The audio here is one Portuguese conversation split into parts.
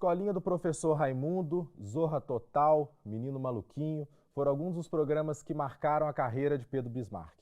Escolinha do Professor Raimundo, Zorra Total, Menino Maluquinho, foram alguns dos programas que marcaram a carreira de Pedro Bismarck.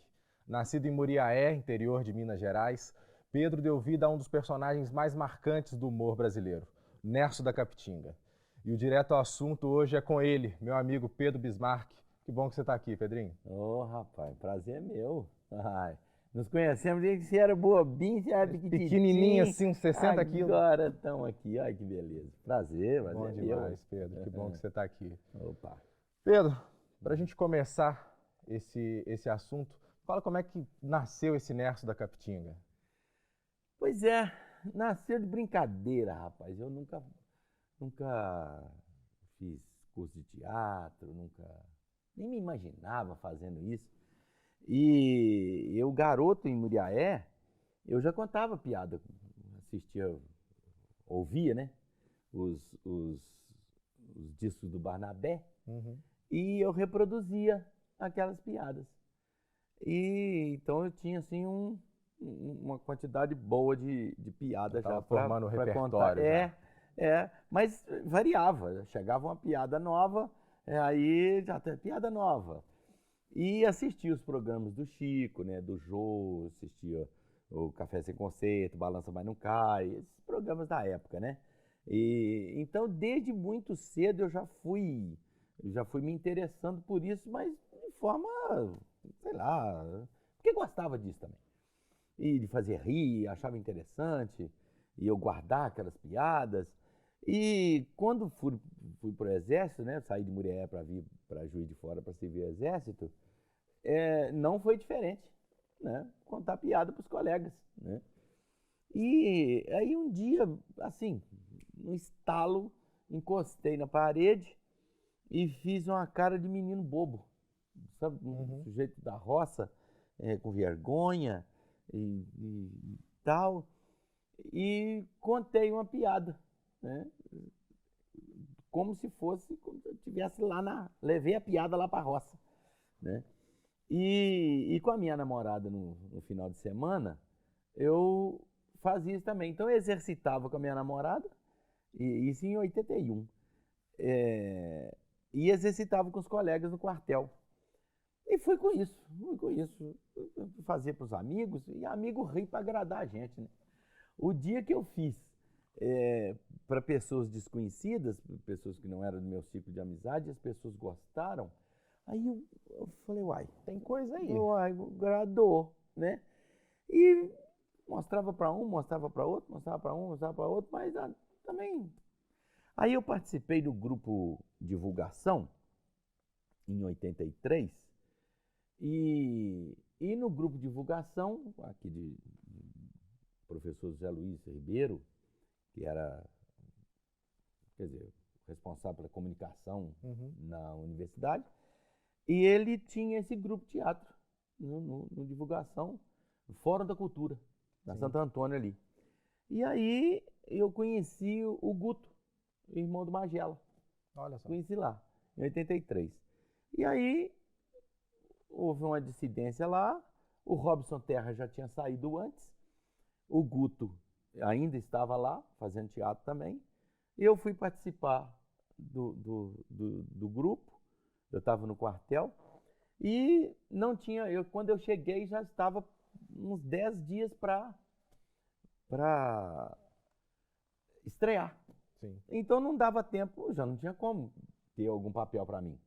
Nascido em Muriaé, interior de Minas Gerais, Pedro deu vida a um dos personagens mais marcantes do humor brasileiro, Nerso da Capitinga. E o Direto ao Assunto hoje é com ele, meu amigo Pedro Bismarck. Que bom que você está aqui, Pedrinho. Ô, rapaz, prazer é meu. Ai, nos conhecemos desde que você era bobinho, você era Pequenininho pequititinho. assim, uns 60 quilos. Agora estamos aqui, olha que beleza. Prazer Bom é demais, meu. Pedro. Que bom que você está aqui. Opa. Pedro, para a gente começar esse assunto, fala como é que nasceu esse Nerso da Capitinga. Pois é, nasceu de brincadeira, rapaz. Eu nunca fiz curso de teatro, nem me imaginava fazendo isso. E eu, garoto em Muriaé, eu já contava piada, assistia, ouvia, né? Os discos do Barnabé, e eu reproduzia aquelas piadas. E então eu tinha assim uma quantidade boa de piadas já formando o para repertório contar. já. Mas variava. Chegava uma piada nova, aí já tem piada nova. E assistia os programas do Chico, né, do Jô, assistia o Café Sem Conceito, Balança Mas Não Cai, esses programas da época, né? E então desde muito cedo eu já fui me interessando por isso, mas de forma, sei lá, porque gostava disso também. E de fazer rir, achava interessante, e eu guardar aquelas piadas. E quando fui para o Exército, né, saí de Murié para vir para Juiz de Fora para servir o Exército, não foi diferente, né? Contar piada para os colegas, né? E aí um dia, assim, um estalo, encostei na parede e fiz uma cara de menino bobo, sabe? Um sujeito da roça, com vergonha e tal, e contei uma piada, né? Como se eu estivesse levei a piada lá para a roça, né? E com a minha namorada no final de semana, eu fazia isso também. Então eu exercitava com a minha namorada, isso em 81. E exercitava com os colegas no quartel. E fui com isso. Fazer para os amigos, e amigo ri para agradar a gente, né? O dia que eu fiz para pessoas desconhecidas, pessoas que não eram do meu ciclo de amizade, as pessoas gostaram. Aí eu falei, uai, Tem coisa aí. uai, agradou, né? E mostrava para um, mostrava para outro, mostrava para um, mostrava para outro, mas também. Aí eu participei do grupo Divulgação, em 83, e no grupo Divulgação, aqui de professor José Luiz Ribeiro, que era, quer dizer, responsável pela comunicação na universidade, e ele tinha esse grupo de teatro no Divulgação, Fórum da Cultura, na Santo Antônio ali. E aí eu conheci o Guto, irmão do Magela. Olha só. Conheci lá, em 83. E aí houve uma dissidência lá, o Robson Terra já tinha saído antes, o Guto ainda estava lá, fazendo teatro também. Eu fui participar do grupo, eu estava no quartel, e não tinha, quando eu cheguei já estava uns 10 dias para estrear. Sim. Então não dava tempo, já não tinha como ter algum papel para mim.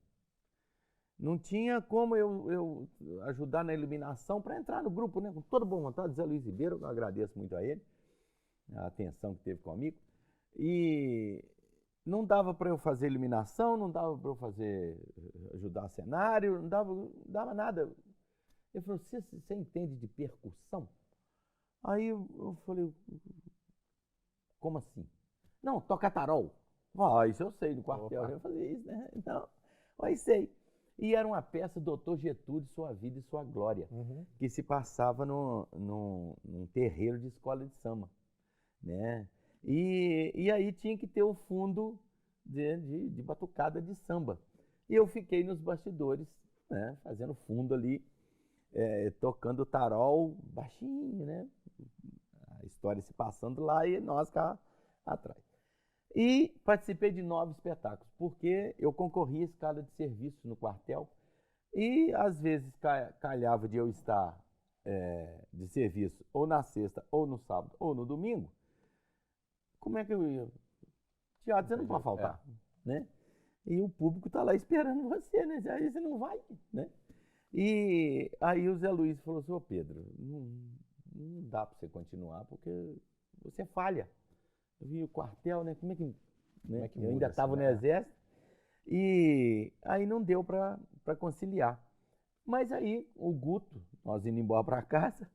Não tinha como eu ajudar na iluminação para entrar no grupo, né? Com toda boa vontade, Zé Luiz Ribeiro, eu agradeço muito a ele, a atenção que teve comigo. E não dava para eu fazer iluminação, não dava para eu ajudar cenário, não dava nada. Ele falou, você entende de percussão? Aí eu falei, como assim? Não, toca tarol. Isso eu sei, no quartel eu já fazia isso, né? Então, aí sei. E era uma peça Doutor Getúlio, Sua Vida e Sua Glória, que se passava num terreiro de escola de samba, né? E aí tinha que ter o fundo de batucada de samba. E eu fiquei nos bastidores, né? Fazendo fundo ali, tocando tarol baixinho, né? A história se passando lá e nós cá atrás. E participei de 9 espetáculos, porque eu concorria à escala de serviço no quartel e às vezes calhava de eu estar de serviço ou na sexta, ou no sábado, ou no domingo. Como é que eu ia? Teatro você não pode faltar, né? E o público está lá esperando você, né? Aí você não vai, né? E aí o Zé Luiz falou assim, ô Pedro, não dá para você continuar porque você falha. Eu vi o quartel, né? Como é que, né? Como é que eu muda ainda assim, estava no né? exército e aí não deu para conciliar. Mas aí o Guto, nós indo embora para casa,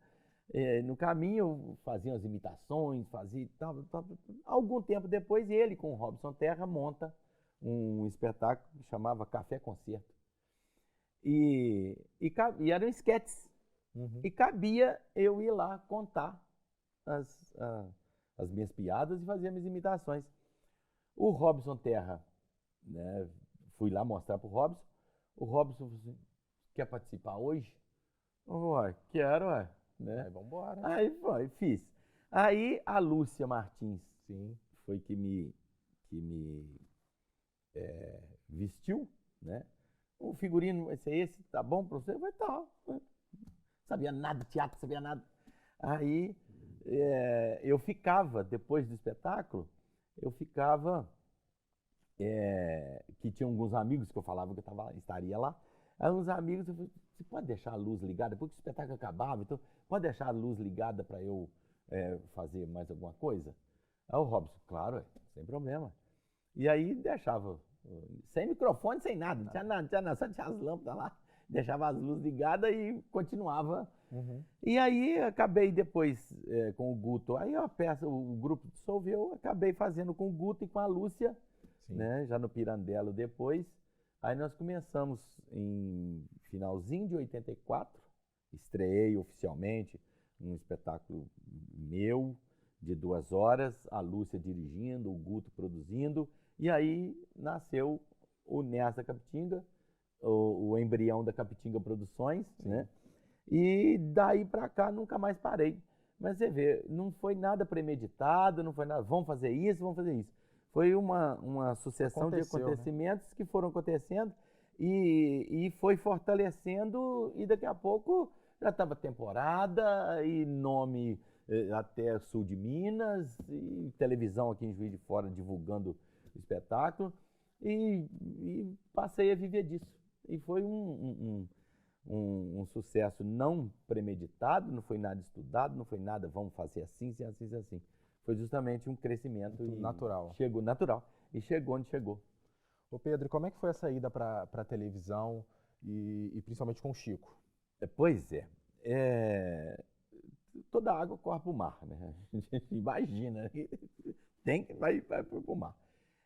no caminho eu fazia as imitações, fazia tal, tal. Algum tempo depois ele com o Robson Terra monta um espetáculo que chamava Café Concerto. E eram esquetes. Uhum. E cabia eu ir lá contar as minhas piadas e fazer minhas imitações. O Robson Terra, né, fui lá mostrar pro Robson. O Robson falou assim, quer participar hoje? Ué, quero, ué. Né? Aí vambora. Aí foi, fiz. Aí a Lúcia Martins Sim. foi que me vestiu, né? O figurino vai ser esse, tá bom pra você? Vai tá. Sabia nada de teatro, sabia nada. Aí eu ficava, depois do espetáculo, eu ficava, que tinha alguns amigos que eu falava que eu estaria lá. Aí uns amigos, eu falei, você pode deixar a luz ligada? Depois que o espetáculo acabava, então pode deixar a luz ligada para eu fazer mais alguma coisa? Aí o Robson, claro, sem problema. E aí deixava, sem microfone, sem nada, não tinha nada, só tinha as lâmpadas lá. Deixava as luzes ligadas e continuava. Uhum. E aí acabei depois com o Guto. Aí a peça, o grupo dissolveu, acabei fazendo com o Guto e com a Lúcia, Sim. né, já no Pirandello depois. Aí nós começamos em finalzinho de 84, estreei oficialmente um espetáculo meu de 2 horas, a Lúcia dirigindo, o Guto produzindo, e aí nasceu o Nessa da Capitinga, o embrião da Capitinga Produções, né? E daí pra cá nunca mais parei. Mas você vê, não foi nada premeditado, não foi nada, vamos fazer isso, vamos fazer isso. Foi uma sucessão de Aconteceu, né? acontecimentos que foram acontecendo e foi fortalecendo e daqui a pouco já estava temporada e nome até sul de Minas e televisão aqui em Juiz de Fora divulgando o espetáculo e passei a viver disso. E foi um sucesso não premeditado, não foi nada estudado, não foi nada, vamos fazer assim, assim, assim. Foi justamente um crescimento natural. Chegou natural. E chegou onde chegou. Ô Pedro, como é que foi a saída para a televisão e principalmente com o Chico? Pois é. Toda água corre para o mar, né? A gente imagina. Tem que vai para o mar.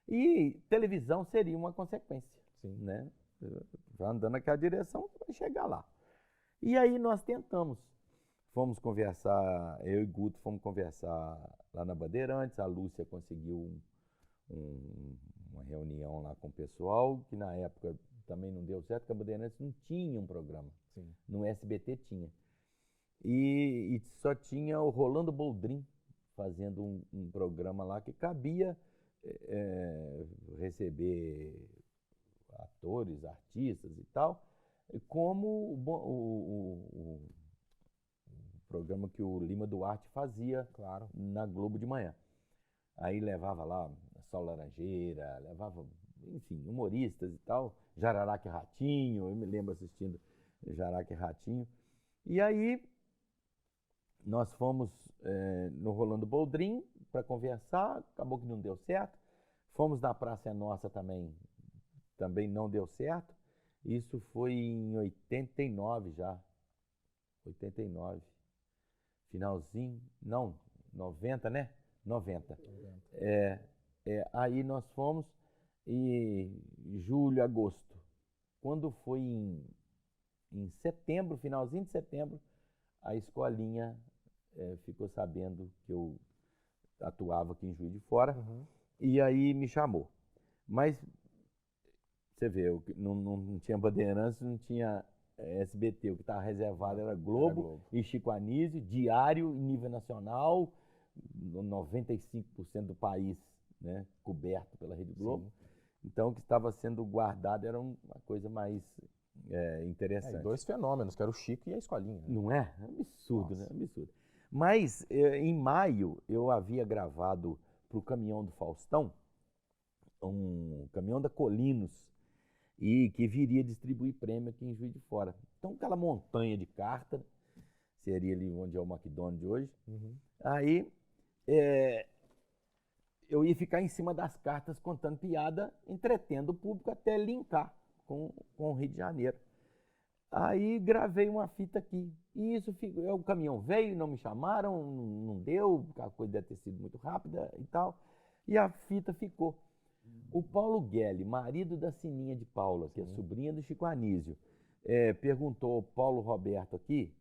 E televisão seria uma consequência. Sim. Né? Já andando naquela direção, vai chegar lá. E aí nós tentamos. Fomos conversar, eu e Guto fomos conversar lá na Bandeirantes, a Lúcia conseguiu uma reunião lá com o pessoal, que na época também não deu certo, porque a Bandeirantes não tinha um programa. Sim. No SBT tinha. E só tinha o Rolando Boldrin fazendo um programa lá que cabia receber atores, artistas e tal, como o programa que o Lima Duarte fazia Claro. na Globo de manhã. Aí levava lá Sol Laranjeira, levava, enfim, humoristas e tal, Jararaca e Ratinho, eu me lembro assistindo Jararaca e Ratinho. E aí nós fomos no Rolando Boldrin para conversar, acabou que não deu certo. Fomos na Praça é Nossa também não deu certo. Isso foi em 89 já. 89. Finalzinho, não, 90, né? 90. Aí nós fomos em julho, agosto. Quando foi em setembro, finalzinho de setembro, a escolinha ficou sabendo que eu atuava aqui em Juiz de Fora e aí me chamou. Mas você vê, não tinha Bandeirantes, não tinha SBT, o que estava reservado era Globo e Chico Anísio, diário em nível nacional, 95% do país né, coberto pela Rede Globo. Sim. Então, o que estava sendo guardado era uma coisa mais interessante. E dois fenômenos, que era o Chico e a Escolinha. Né? Não é? É absurdo, Nossa. né? Absurdo. Mas, em maio, eu havia gravado para o Caminhão do Faustão, um caminhão da Colinos, e que viria distribuir prêmio aqui em Juiz de Fora. Então, aquela montanha de carta, seria ali onde é o McDonald's de hoje. Uhum. Aí, eu ia ficar em cima das cartas contando piada, entretendo o público até linkar com o Rio de Janeiro. Aí gravei uma fita aqui. E isso, o caminhão veio, não me chamaram, não deu, a coisa deve ter sido muito rápida e tal. E a fita ficou. O Paulo Guelli, marido da Sininha de Paula, que é sobrinha do Chico Anísio, perguntou ao Paulo Roberto aqui,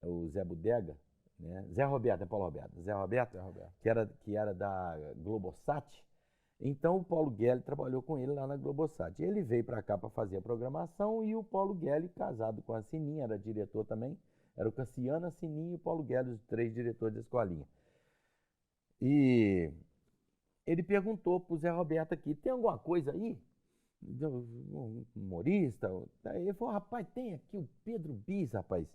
o Zé Bodega, né? Zé Roberto, é Paulo Roberto. Zé Roberto. Que era da Globosat. Então o Paulo Guelli trabalhou com ele lá na Globosat. Ele veio para cá para fazer a programação e o Paulo Guelli, casado com a Sininha, era diretor também, era o Cassiano, a Sininha e o Paulo Guelli, os 3 diretores da escolinha. E ele perguntou para o Zé Roberto aqui, tem alguma coisa aí? Um humorista? Ele falou, rapaz, tem aqui o Pedro Bis, rapaz.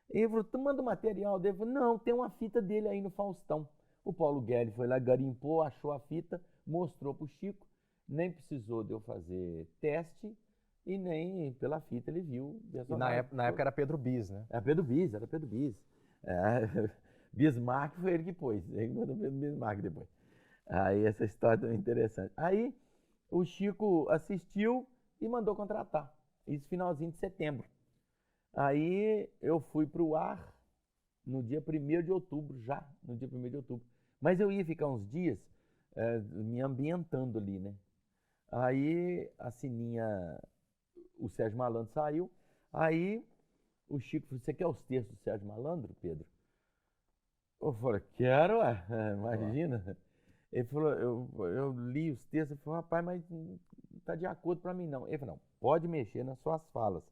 Ele falou, tu manda o material dele? Ele falou, não, tem uma fita dele aí no Faustão. O Paulo Guelli foi lá, garimpou, achou a fita, mostrou pro Chico, nem precisou de eu fazer teste e nem pela fita ele viu. E na época era Pedro Bis, né? Era Pedro Bis, era Pedro Bis. Bismarck foi ele que pôs, ele mandou Pedro Bismarck depois. Aí essa história é interessante. Aí o Chico assistiu e mandou contratar, isso finalzinho de setembro. Aí eu fui pro ar no dia 1º de outubro, já no dia 1º de outubro. Mas eu ia ficar uns dias me ambientando ali, né? Aí a Sininha, o Sérgio Malandro saiu, aí o Chico falou, você quer os textos do Sérgio Malandro, Pedro? Eu falei, quero, imagina. Ele falou, eu li os textos, ele falou, rapaz, mas não está de acordo para mim não. Ele falou, não, pode mexer nas suas falas,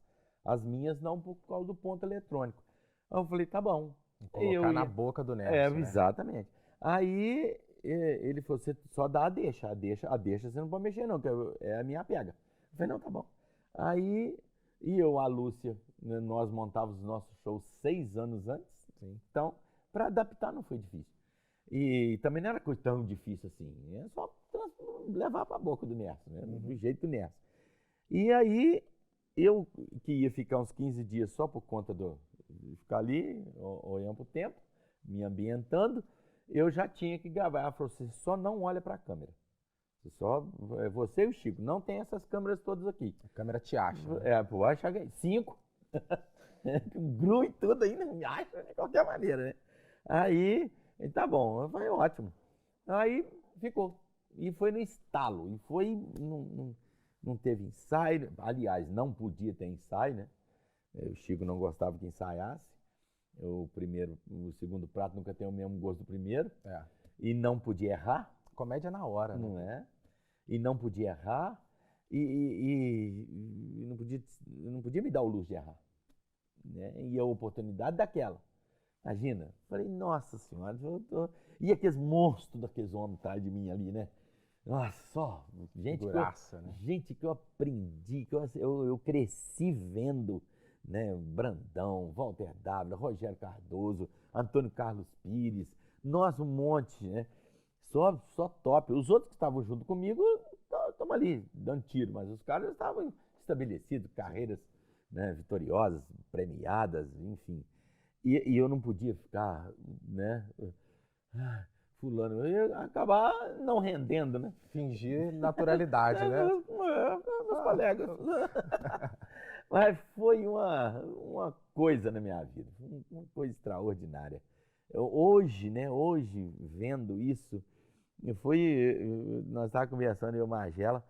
as minhas não por causa do ponto eletrônico. Aí eu falei, tá bom. Colocar na boca do Nerso, né? Exatamente. Aí ele falou, você só dá a deixa você não pode mexer não, que é a minha pega. Eu falei, não, tá bom. Aí, a Lúcia, né, nós montávamos os nossos shows 6 anos antes. Sim. Então, para adaptar não foi difícil. E também não era coisa tão difícil assim, é só levar para a boca do Nerso, né? Do jeito do Nerso. E aí, eu que ia ficar uns 15 dias só por conta de ficar ali, olhando para o tempo, me ambientando, eu já tinha que gravar. Ela falou, você só não olha para a câmera. Você e o Chico, não tem essas câmeras todas aqui. A câmera te acha. Né? Pô, acha 5. Gru e tudo ainda, me acha de qualquer maneira, né? Aí, tá bom, foi ótimo. Aí ficou. E foi no estalo. E foi. Não teve ensaio. Aliás, não podia ter ensaio, né? O Chico não gostava que ensaiasse. O segundo prato nunca tem o mesmo gosto do primeiro. E não podia errar. Comédia na hora, né? Não é? E não podia errar. E não podia me dar o luxo de errar. Né? E a oportunidade daquela. Imagina. Falei, nossa senhora. E aqueles monstros daqueles homens atrás de mim ali, né? Nossa, só. Gente que eu aprendi, que eu cresci vendo. Né? Brandão, Walter W., Rogério Cardoso, Antônio Carlos Pires, nossa, um monte, né? Só top. Os outros que estavam junto comigo estavam ali dando tiro, mas os caras estavam estabelecidos, carreiras, né, vitoriosas, premiadas, enfim. E eu não podia ficar, né? Fulano, eu ia acabar não rendendo, né? Fingir naturalidade, né? Meus colegas. Mas foi uma coisa na minha vida, uma coisa extraordinária. Hoje, vendo isso, nós estávamos conversando, eu e Magela,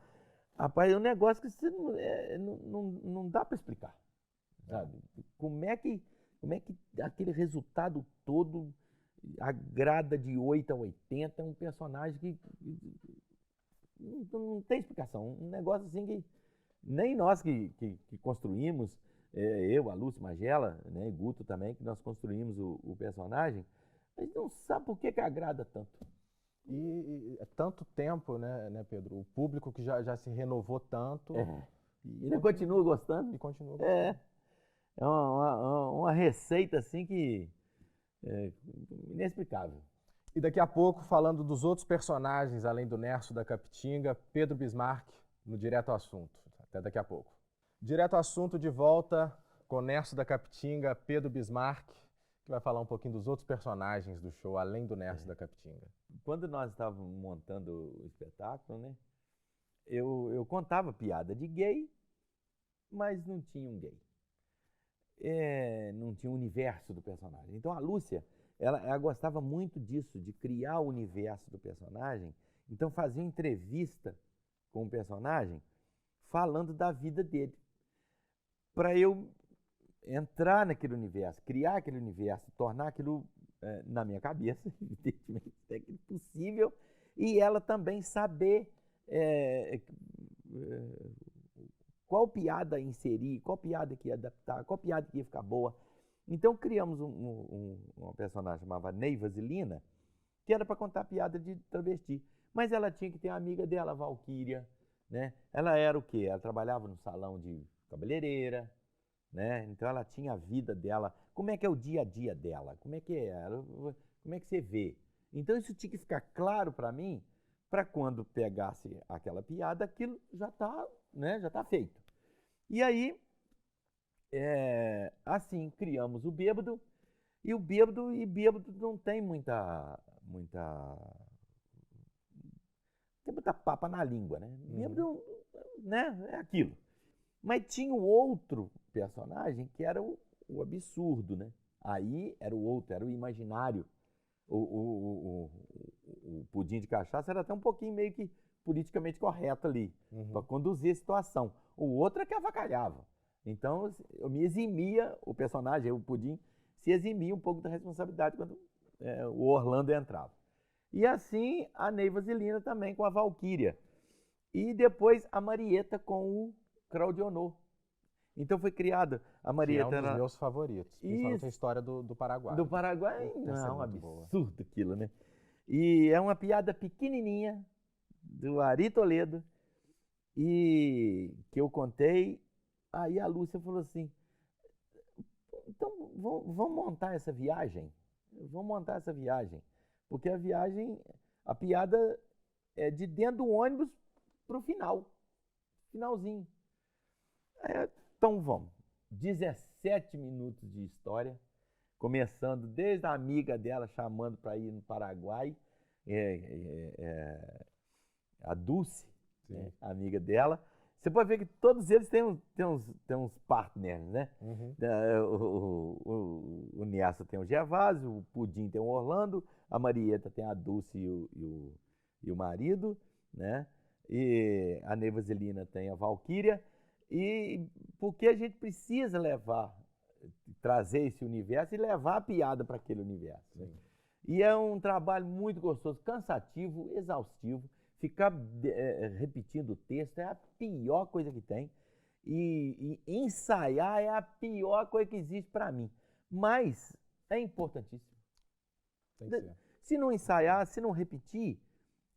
rapaz, é um negócio que você não dá para explicar, sabe? Como é que aquele resultado todo agrada de 8 a 80, é um personagem que não tem explicação, um negócio assim que nem nós que construímos, eu, a Lúcia Magela, né, e Guto também, que nós construímos o personagem, a gente não sabe por que agrada tanto. E é tanto tempo, né, Pedro? O público que já se renovou tanto. E ainda continua gostando. E continua gostando. É uma receita assim que é inexplicável. E daqui a pouco, falando dos outros personagens, além do Nerso da Capitinga, Pedro Bismarck, no Direto ao Assunto. Até daqui a pouco. Direto ao Assunto, de volta com Nerso da Capitinga, Pedro Bismarck, que vai falar um pouquinho dos outros personagens do show, além do Nerso da Capitinga. Quando nós estávamos montando o espetáculo, né, eu contava piada de gay, mas não tinha um gay. Não tinha o universo do personagem. Então a Lúcia, ela gostava muito disso, de criar o universo do personagem. Então fazia uma entrevista com o personagem falando da vida dele. Para eu entrar naquele universo, criar aquele universo, tornar aquilo na minha cabeça, evidentemente, é possível, e ela também saber qual piada inserir, qual piada que ia adaptar, qual piada que ia ficar boa. Então criamos uma personagem chamada Ney Vasilina, que era para contar piada de travesti. Mas ela tinha que ter uma amiga dela, a Valquíria, né? Ela era o quê? Ela trabalhava no salão de cabeleireira, né? Então ela tinha a vida dela. Como é que é o dia a dia dela? Como é que é? Como é que você vê? Então isso tinha que ficar claro para mim, para quando pegasse aquela piada, aquilo já está, né? Já está feito. E aí, assim, criamos o Bêbado, e o Bêbado não tem muita papa na língua, né? Bêbado, né? É aquilo. Mas tinha o outro personagem que era o absurdo, né? Aí era o outro, era o imaginário. O pudim de cachaça era até um pouquinho meio que politicamente correto ali, para conduzir a situação. O outro é que avacalhava. Então eu me eximia, o personagem, o pudim, se eximia um pouco da responsabilidade quando o Orlando entrava. E assim a Ney Vasilina também com a Valquíria. E depois a Marieta com o Claudionor. Então foi criada a Marieta. Que é um dos meus favoritos, principalmente Isso. A história do Paraguai. Do Paraguai, Essa não, é um muito boa. absurdo aquilo, né? E é uma piada pequenininha do Ari Toledo e que eu contei. Aí a Lúcia falou assim, então vamos montar essa viagem? Vamos montar essa viagem. Porque a viagem, a piada é de dentro do ônibus pro finalzinho. Então vamos, 17 minutos de história, começando desde a amiga dela chamando para ir no Paraguai, a Dulce, né, a amiga dela. Você pode ver que todos eles têm uns partners, né? O Niassa tem o Gervásio, o Pudim tem o Orlando, a Marieta tem a Dulce e o marido, né? E a Ney Vasilina tem a Valquíria. E porque a gente precisa trazer esse universo e levar a piada para aquele universo. Né? E é um trabalho muito gostoso, cansativo, exaustivo. Ficar repetindo o texto é a pior coisa que tem. E ensaiar é a pior coisa que existe para mim. Mas é importantíssimo. Tem que ser. Se não ensaiar, se não repetir,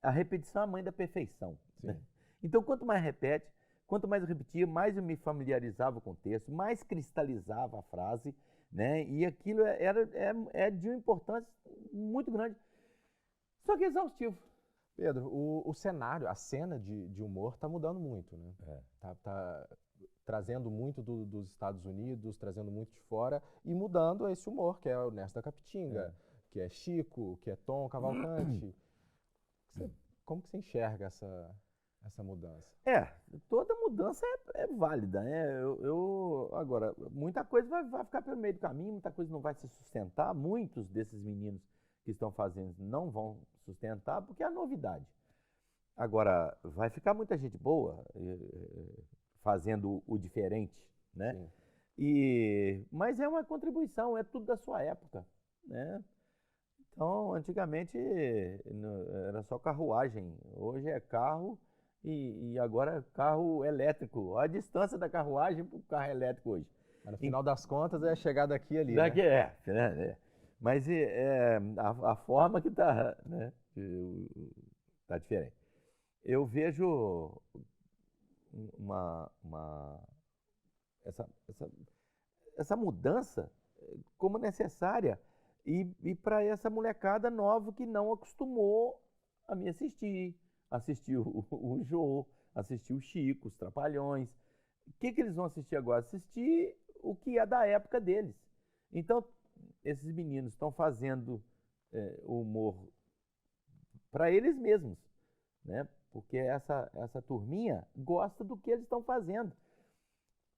a repetição é a mãe da perfeição. Né? Então, quanto mais repete, quanto mais eu repetia, mais eu me familiarizava com o texto, mais cristalizava a frase, né? E aquilo é de uma importância muito grande, só que exaustivo. Pedro, o cenário, a cena de humor está mudando muito, né? Tá trazendo muito dos Estados Unidos, trazendo muito de fora e mudando esse humor, que é o Nerso da Capitinga, que é Chico, que é Tom Cavalcante. Como que você enxerga essa mudança? Toda mudança é válida, né? Agora, muita coisa vai ficar pelo meio do caminho, muita coisa não vai se sustentar. Muitos desses meninos que estão fazendo não vão sustentar, porque é a novidade. Agora, vai ficar muita gente boa fazendo o diferente, né? Mas é uma contribuição, é tudo da sua época, né? Então, antigamente era só carruagem, hoje é carro e agora é carro elétrico. Olha a distância da carruagem para o carro elétrico hoje. Mas no final das contas é chegar daqui ali, daqui, né? Mas a forma que está, né? Tá diferente. Eu vejo uma, uma- essa, essa, essa mudança como necessária e para essa molecada nova que não acostumou a me assistir o Jô, assistir o Chico, os Trapalhões. O que eles vão assistir agora? Assistir o que é da época deles. Então, esses meninos estão fazendo o humor para eles mesmos, né? Porque essa turminha gosta do que eles estão fazendo.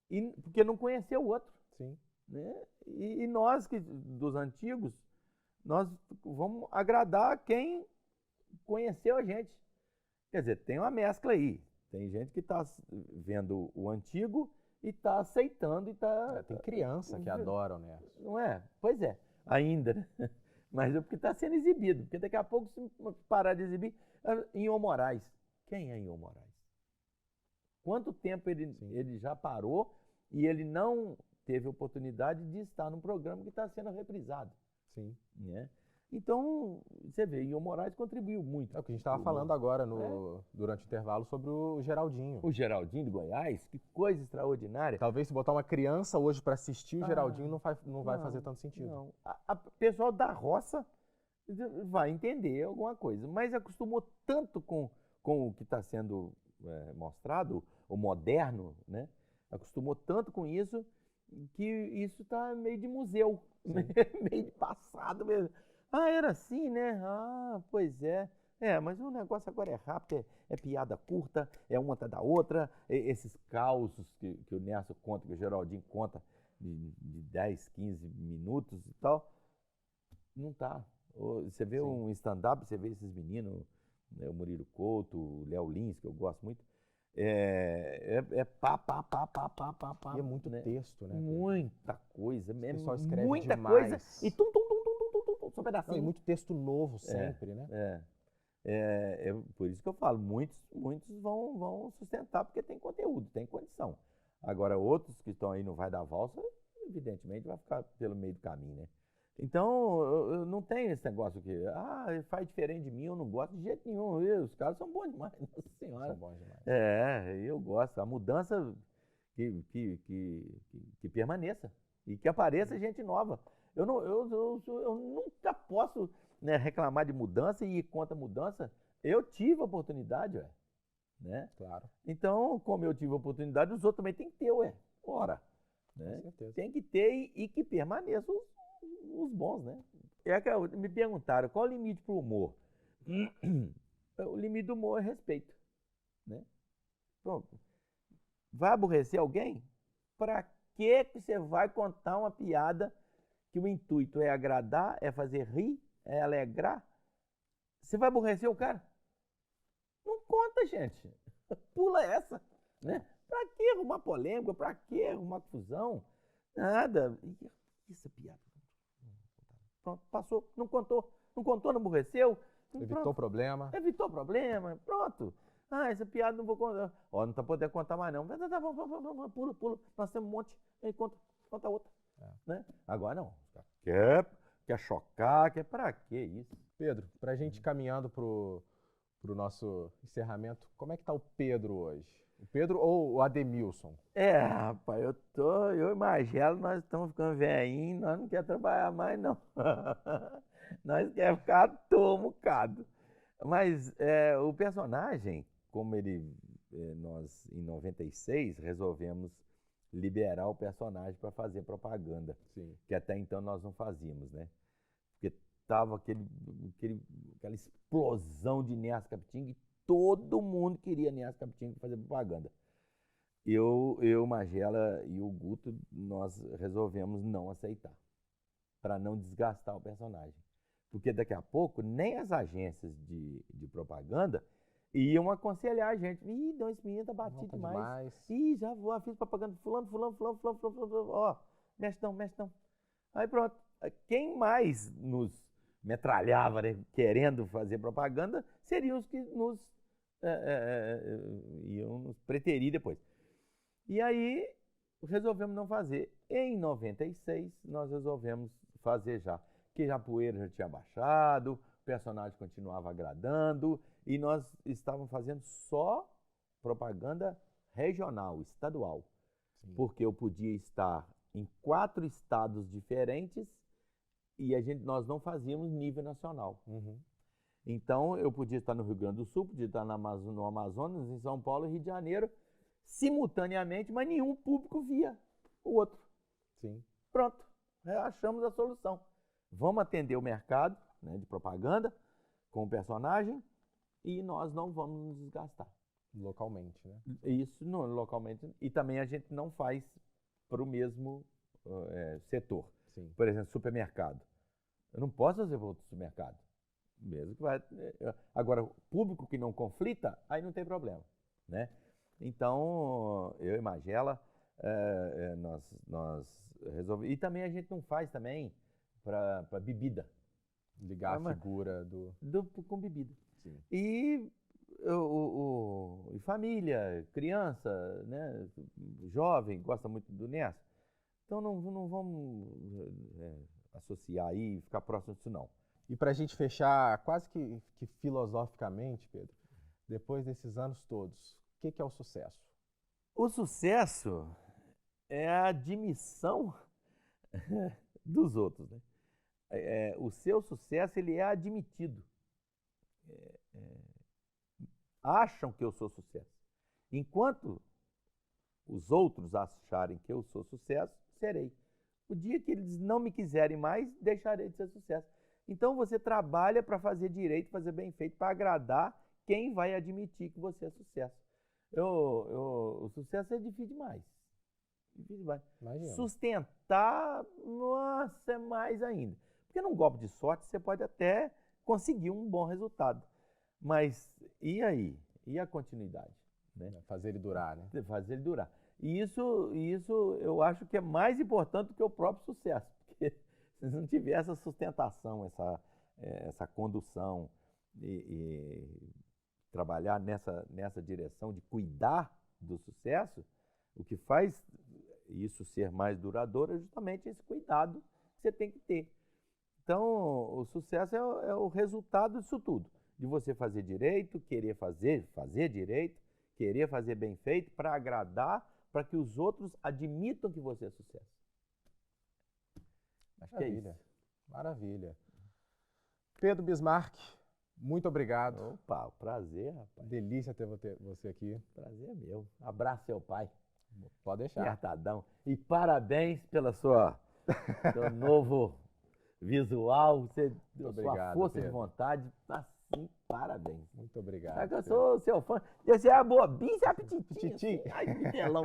E, porque não conheceu o outro. Sim. Né? E nós, dos antigos, nós vamos agradar quem conheceu a gente. Quer dizer, tem uma mescla aí. Tem gente que está vendo o antigo e está aceitando e está. Tem criança que adora o Nerso. Não é? Pois é, ainda, né? Mas é porque está sendo exibido. Porque daqui a pouco, se parar de exibir, Inho Moraes. Quem é Inho Moraes? Quanto tempo ele já parou e ele não teve oportunidade de estar num programa que está sendo reprisado? Sim. Né? Então, você vê, Inho Moraes contribuiu muito. É o que a gente estava falando agora durante o intervalo sobre o Geraldinho. O Geraldinho de Goiás, que coisa extraordinária. Talvez se botar uma criança hoje para assistir o Geraldinho não vai fazer tanto sentido. Não. O pessoal da roça vai entender alguma coisa, mas acostumou tanto com o que está sendo mostrado, o moderno, né? Acostumou tanto com isso que isso está meio de museu, meio de passado mesmo. Ah, era assim, né? Ah, pois é. Mas o negócio agora é rápido, é piada curta, é uma atrás da outra. Esses causos que o Nerso conta, que o Geraldinho conta, de 10, 15 minutos e tal, não tá. Você vê um stand-up, você vê esses meninos, né, o Murilo Couto, o Léo Lins, que eu gosto muito, pá. E é muito texto, né? Muita coisa. O pessoal escreve muita demais. coisa. E tum, só um pedacinho. Não, e muito texto novo sempre, né? Por isso que eu falo, muitos vão sustentar porque tem conteúdo, tem condição. Agora, outros que estão aí no Vai da Valsa, evidentemente vai ficar pelo meio do caminho, né? Então, eu não tenho esse negócio que, faz diferente de mim, eu não gosto de jeito nenhum. Os caras são bons demais, nossa senhora. São bons demais. Eu gosto. A mudança que permaneça e que apareça gente nova. Eu nunca posso, né, reclamar de mudança e ir contra a mudança. Eu tive a oportunidade, né? Claro. Então, como eu tive a oportunidade, os outros também têm que ter, ora. Né? Com certeza. Tem que ter e que permaneçam os bons, né? Me perguntaram qual o limite para o humor. O limite do humor é respeito, né? Pronto. Vai aborrecer alguém? Para que você vai contar uma piada que o intuito é agradar, é fazer rir, é alegrar? Você vai aborrecer o cara? Não conta, gente. Pula essa, né? Para que arrumar polêmica? Para que arrumar confusão? Nada. Essa piada. Pronto, passou, não contou, não aborreceu. Evitou problema. Evitou problema, pronto. Essa piada não vou contar. Não está podendo contar mais não. Tá bom, pula. Nós temos um monte, aí conta outra. Né? Agora não. Quer chocar, para que isso? Pedro, para a gente caminhando pro nosso encerramento, como é que tá o Pedro hoje? O Pedro ou o Ademilson? Rapaz, eu e Magelo, nós estamos ficando velhinhos, nós não queremos trabalhar mais, não. Nós queremos ficar à toa, um bocado. Mas o personagem, como nós em 96 resolvemos liberar o personagem para fazer propaganda. Sim. Que até então nós não fazíamos, né? Porque tava aquela explosão de Nerso Capetinga e todo mundo queria Nerso Capetinga para fazer propaganda. Eu, Magela e o Guto, nós resolvemos não aceitar, para não desgastar o personagem. Porque daqui a pouco nem as agências de propaganda iam aconselhar a gente. Não, esse menino tá batido demais. Já vou, fiz propaganda fulano. Ó, mexe não. Aí pronto. Quem mais nos metralhava, né, querendo fazer propaganda, seriam os que iam nos preterir depois. E aí resolvemos não fazer. Em 96 nós resolvemos fazer já. Que a poeira já tinha baixado, personagem continuava agradando e nós estávamos fazendo só propaganda regional, estadual. Sim. Porque eu podia estar em 4 estados diferentes e nós não fazíamos nível nacional. Uhum. Então, eu podia estar no Rio Grande do Sul, podia estar no Amazonas, em São Paulo e Rio de Janeiro, simultaneamente, mas nenhum público via o outro. Sim. Pronto, achamos a solução. Vamos atender o mercado, né, de propaganda com o personagem e nós não vamos nos desgastar. Localmente, né? Isso localmente. E também a gente não faz para o mesmo setor. Sim. Por exemplo, supermercado. Eu não posso fazer para outro supermercado. Mesmo que vai. Agora, público que não conflita, aí não tem problema, né? Então, eu e Magela, nós resolvemos. E também a gente não faz também para bebida. Ligar a figura com bebida. Sim. E família, criança, né, jovem, gosta muito do Nerso. Então não vamos associar aí e ficar próximo disso, não. E para a gente fechar quase que filosoficamente, Pedro, depois desses anos todos, o que é o sucesso? O sucesso é a admissão dos outros, né? O seu sucesso, ele é admitido. Acham que eu sou sucesso. Enquanto os outros acharem que eu sou sucesso, serei. O dia que eles não me quiserem mais, deixarei de ser sucesso. Então você trabalha para fazer direito, fazer bem feito, para agradar quem vai admitir que você é sucesso. O sucesso é difícil demais. Difícil demais. Imagina. Sustentar, nossa, é mais ainda. Porque num golpe de sorte você pode até conseguir um bom resultado. Mas e aí? E a continuidade? Né? Fazer ele durar, né? Fazer ele durar. E isso eu acho que é mais importante do que o próprio sucesso. Porque se não tiver essa sustentação, essa condução e trabalhar nessa direção de cuidar do sucesso, o que faz isso ser mais duradouro é justamente esse cuidado que você tem que ter. Então, o sucesso é o resultado disso tudo. De você fazer direito, querer fazer direito, querer fazer bem feito, para agradar, para que os outros admitam que você é sucesso. Acho que é isso. Maravilha. Pedro Bismarck, muito obrigado. Opa, prazer, rapaz. Delícia ter você aqui. Prazer é meu. Abraço, seu pai. Pode deixar. Apertadão. E parabéns pela seu novo visual, sua força Pedro. de vontade. Assim, parabéns. Muito obrigado. Sabe que eu sou seu fã. Você é a bobinha, você é apetitinho. Titi. Ai, bitelão.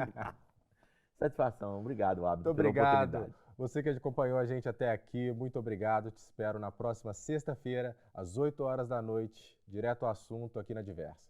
Satisfação. Obrigado, Abdo, muito pela obrigado. oportunidade. Você que acompanhou a gente até aqui, muito obrigado. Te espero na próxima sexta-feira, às 8 horas da noite, direto ao assunto aqui na Diversa.